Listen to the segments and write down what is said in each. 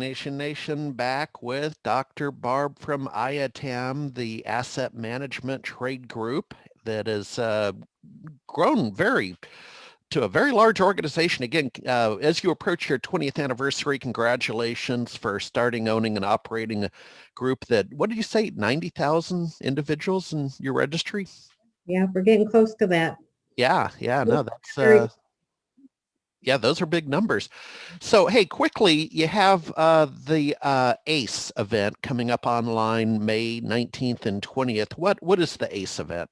Nation, back with Dr. Barb from IATAM, the asset management trade group that has grown to a very large organization. Again, as you approach your 20th anniversary, congratulations for starting, owning, and operating a group that, what did you say, 90,000 individuals in your registry? Yeah, we're getting close to that. Yeah, no, that's yeah, those are big numbers. So, hey, quickly, you have the ACE event coming up online May 19th and 20th. What is the ACE event?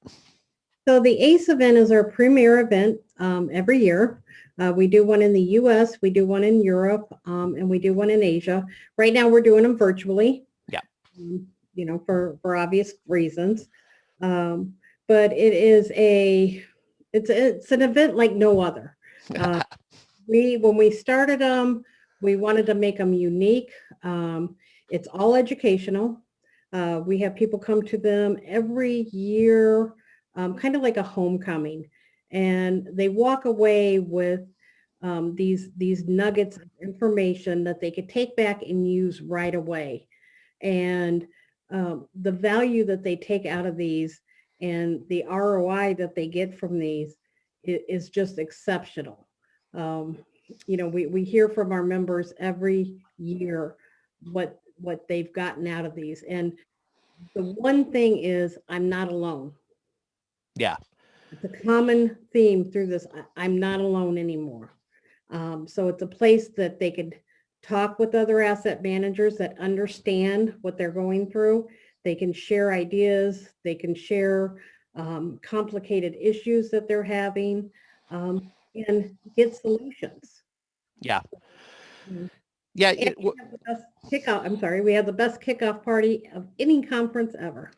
So the ACE event is our premier event every year. We do one in the U.S., we do one in Europe, and we do one in Asia. Right now, we're doing them virtually. Yeah. For obvious reasons. But it's an event like no other. When we started them, we wanted to make them unique. It's all educational. We have people come to them every year, kind of like a homecoming, and they walk away with these nuggets of information that they could take back and use right away. And the value that they take out of these and the ROI that they get from these is just exceptional. We hear from our members every year what they've gotten out of these. And the one thing is, I'm not alone. Yeah. It's a common theme through this. I'm not alone anymore. So it's a place that they could talk with other asset managers that understand what they're going through. They can share ideas. They can share complicated issues that they're having and get solutions. Yeah. Yeah. We have the best kickoff. I'm sorry. We have the best kickoff party of any conference ever.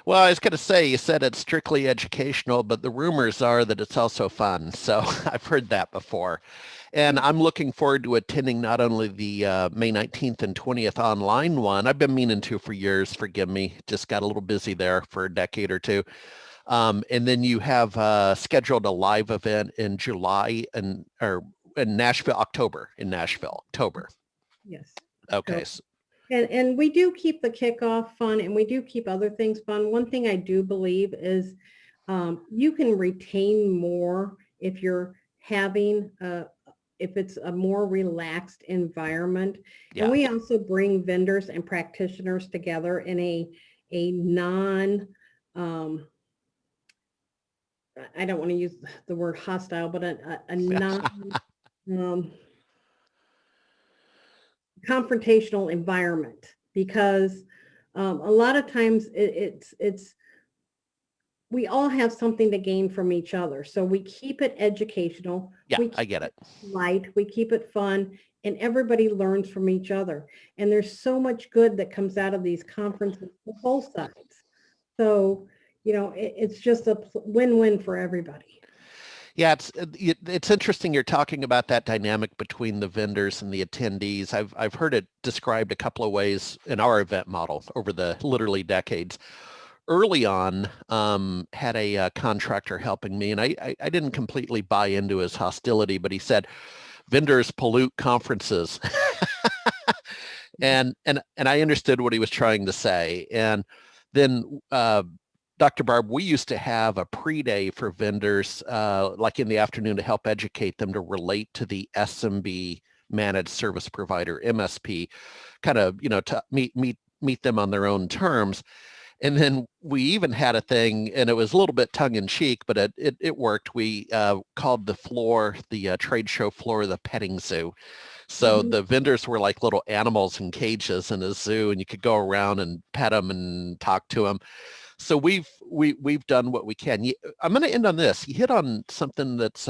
Well, I was going to say, you said it's strictly educational, but the rumors are that it's also fun. So I've heard that before. And I'm looking forward to attending not only the May 19th and 20th online one. I've been meaning to for years, forgive me. Just got a little busy there for a decade or two. And then you have scheduled a live event in July or in Nashville, October. Yes. Okay. And we do keep the kickoff fun, and we do keep other things fun. One thing I do believe is you can retain more if you're having if it's a more relaxed environment. Yeah. And we also bring vendors and practitioners together in a non I don't want to use the word hostile, but a non confrontational environment, because a lot of times it's we all have something to gain from each other. So we keep it educational. Yeah, I get it. Light. We keep it fun, and everybody learns from each other. And there's so much good that comes out of these conferences for both sides. So, it's just a win-win for everybody. Yeah, it's interesting you're talking about that dynamic between the vendors and the attendees. I've heard it described a couple of ways in our event model over the literally decades. Early on, had a contractor helping me, and I didn't completely buy into his hostility, but he said, vendors pollute conferences. and I understood what he was trying to say. And then Dr. Barb, we used to have a pre-day for vendors, like in the afternoon, to help educate them to relate to the SMB managed service provider, MSP, kind of, to meet them on their own terms. And then we even had a thing, and it was a little bit tongue in cheek, but it worked. We called the floor, the trade show floor, the petting zoo. So the vendors were like little animals in cages in a zoo, and you could go around and pet them and talk to them. So we've done what we can. I'm going to end on this. You hit on something that's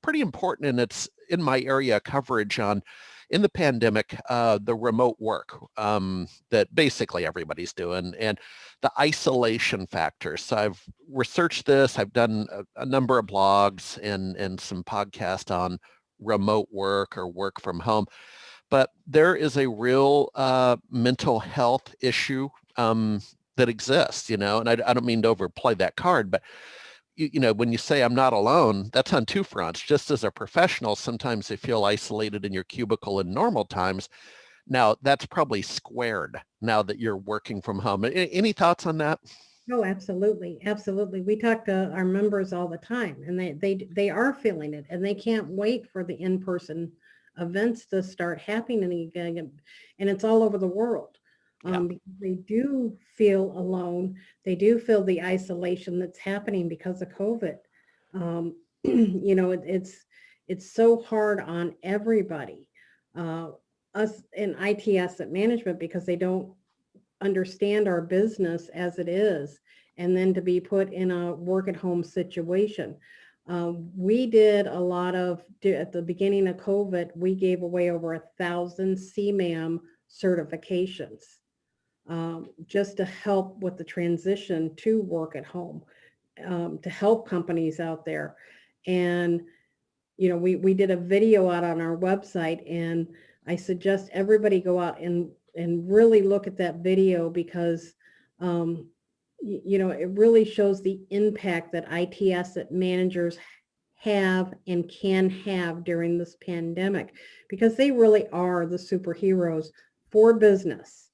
pretty important, and it's in my area of coverage on, in the pandemic, the remote work that basically everybody's doing, and the isolation factor. So I've researched this. I've done a number of blogs and some podcasts on remote work or work from home. But there is a real mental health issue that exists, and I don't mean to overplay that card, but when you say I'm not alone, that's on two fronts. Just as a professional, sometimes you feel isolated in your cubicle in normal times. Now that's probably squared now that you're working from home. Any thoughts on that? Oh, absolutely. Absolutely. We talk to our members all the time, and they are feeling it, and they can't wait for the in-person events to start happening again. And it's all over the world. Yeah. Because they do feel alone. They do feel the isolation that's happening because of COVID. It's so hard on everybody. Uh, us in IT asset management, because they don't understand our business as it is, and then to be put in a work at home situation. We did a lot of, at the beginning of COVID, we gave away over 1,000 CMAM certifications, just to help with the transition to work at home, to help companies out there. And we did a video out on our website, and I suggest everybody go out and really look at that video, because it really shows the impact that IT asset managers have and can have during this pandemic, because they really are the superheroes for business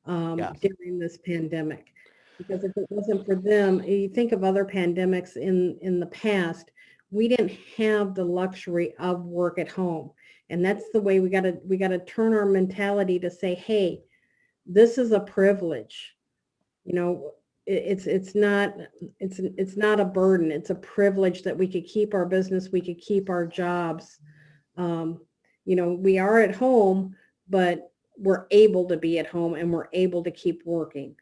Yeah. during this pandemic. Because if it wasn't for them, you think of other pandemics in the past, we didn't have the luxury of work at home. And that's the way we gotta turn our mentality to say, hey, this is a privilege. It's not a burden. It's a privilege that we could keep our business, we could keep our jobs. Um, we are at home, but we're able to be at home, and we're able to keep working.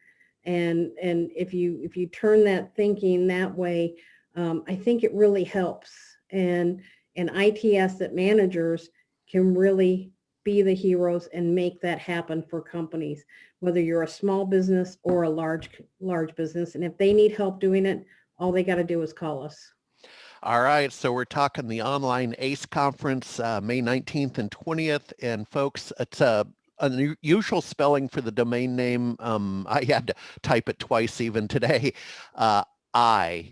And if you turn that thinking that way, I think it really helps. And IT asset managers can really be the heroes and make that happen for companies, whether you're a small business or a large business. And if they need help doing it, all they got to do is call us. All right, so we're talking the online ACE conference, May 19th and 20th. And folks, it's a unusual spelling for the domain name. I had to type it twice even today. IAITAM.org.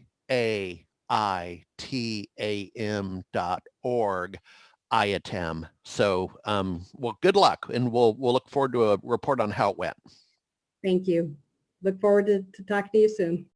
IATAM. So, well, good luck, and we'll look forward to a report on how it went. Thank you. Look forward to talking to you soon.